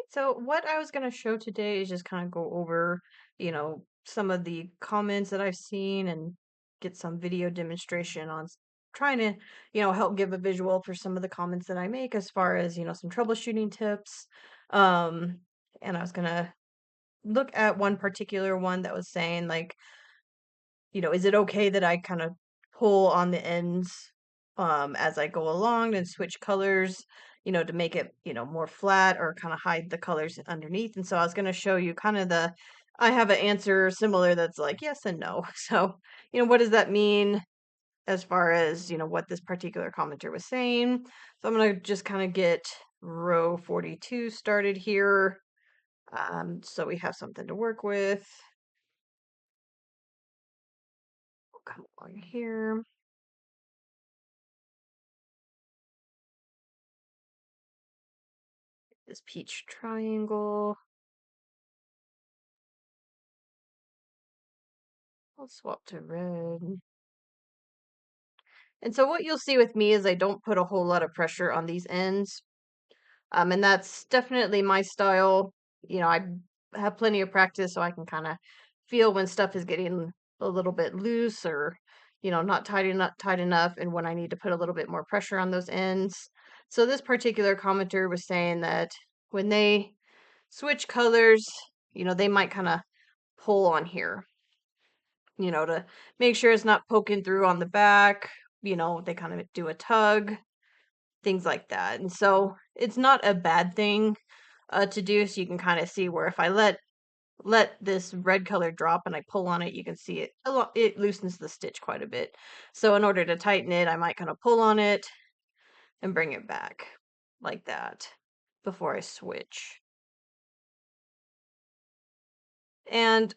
So what I was going to show today is just kind of go over, some of the comments that I've seen and get some video demonstration on trying to, help give a visual for some of the comments that I make as far as, some troubleshooting tips. Um, and I was going to look at one particular one that was saying like, is it okay that I kind of pull on the ends as I go along and switch colors, to make it, more flat or kind of hide the colors underneath. And so I was going to show you kind of I have an answer similar that's like yes and no. So, what does that mean as far as, what this particular commenter was saying? So I'm going to just kind of get row 42 started here. So we have something to work with. We'll come along here. This peach triangle. I'll swap to red. And so what you'll see with me is I don't put a whole lot of pressure on these ends. And that's definitely my style. I have plenty of practice, so I can kind of feel when stuff is getting a little bit loose or, not tight enough, and when I need to put a little bit more pressure on those ends. So this particular commenter was saying that when they switch colors, they might kind of pull on here, to make sure it's not poking through on the back. They kind of do a tug, things like that. And so it's not a bad thing to do. So you can kind of see where if I let this red color drop and I pull on it, you can see it loosens the stitch quite a bit. So in order to tighten it, I might kind of pull on it and bring it back like that before I switch. And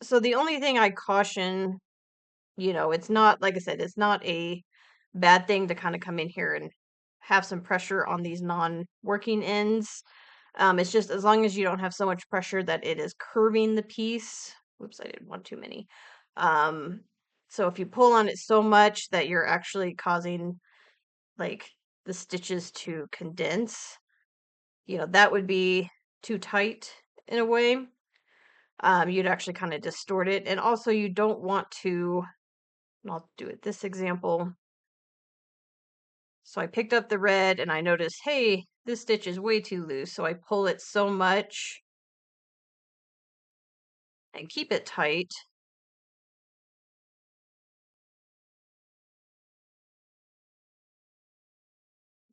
so the only thing I caution, it's not, like I said, it's not a bad thing to kind of come in here and have some pressure on these non-working ends. It's just as long as you don't have so much pressure that it is curving the piece. Whoops, I did one too many. Um, so if you pull on it so much that you're actually causing like the stitches to condense, that would be too tight in a way. You'd actually kind of distort it. And also you don't want to, and I'll do it this example. So I picked up the red and I noticed, hey, this stitch is way too loose. So I pull it so much and keep it tight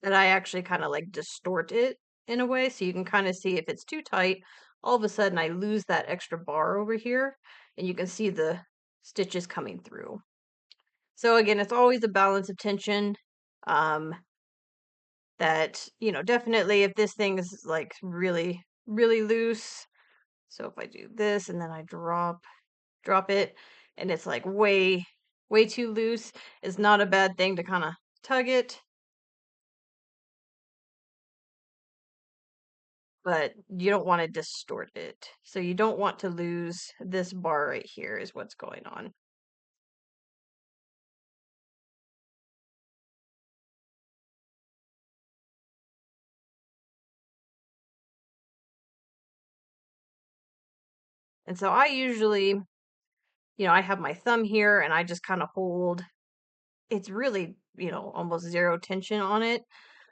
that I actually kind of like distort it in a way. So you can kind of see if it's too tight, all of a sudden I lose that extra bar over here and you can see the stitches coming through. So again, it's always a balance of tension. Um, that, definitely if this thing is like really, really loose. So if I do this and then I drop it and it's like way too loose, it's not a bad thing to kind of tug it, but you don't want to distort it. So you don't want to lose this bar right here is what's going on. And so I usually, I have my thumb here and I just kind of hold. It's really, almost zero tension on it.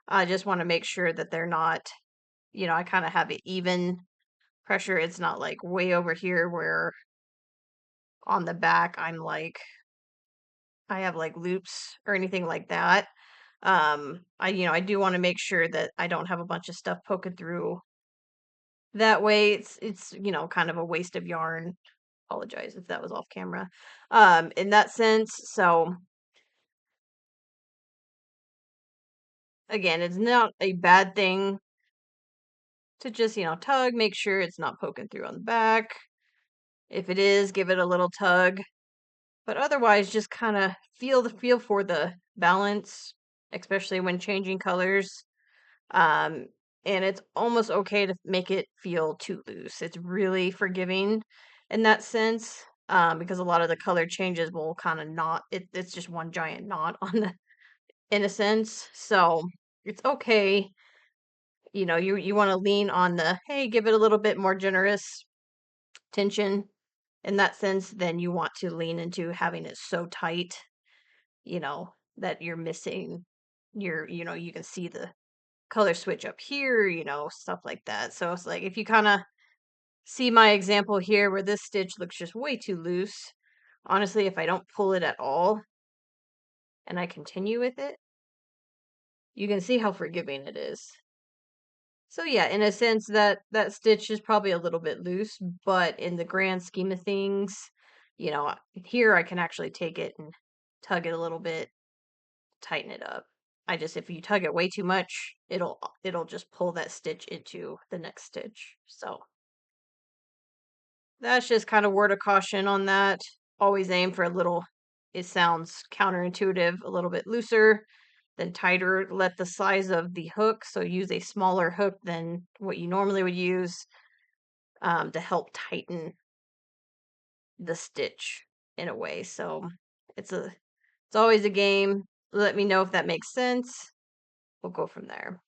I just want to make sure that they're not, I kind of have it even pressure. It's not like way over here where on the back I have like loops or anything like that. I do want to make sure that I don't have a bunch of stuff poking through. That way it's kind of a waste of yarn. Apologize if that was off camera. In that sense, so again, it's not a bad thing to just, tug, make sure it's not poking through on the back. If it is, give it a little tug. But otherwise, just kind of feel for the balance, especially when changing colors. Um, and it's almost okay to make it feel too loose. It's really forgiving in that sense, because a lot of the color changes will kind of knot. It's just one giant knot on the in a sense. So it's okay, you want to lean on the, hey, give it a little bit more generous tension in that sense, then you want to lean into having it so tight, you know, that you're missing you can see the color switch up here, stuff like that. So it's like if you kind of see my example here where this stitch looks just way too loose, honestly, if I don't pull it at all and I continue with it, you can see how forgiving it is. So yeah, in a sense that stitch is probably a little bit loose, but in the grand scheme of things, here I can actually take it and tug it a little bit, tighten it up. If you tug it way too much, it'll just pull that stitch into the next stitch. So that's just kind of word of caution on that. Always aim for it sounds counterintuitive, a little bit looser than tighter. Let the size of the hook, so use a smaller hook than what you normally would use to help tighten the stitch in a way. So it's always a game. Let me know if that makes sense. We'll go from there.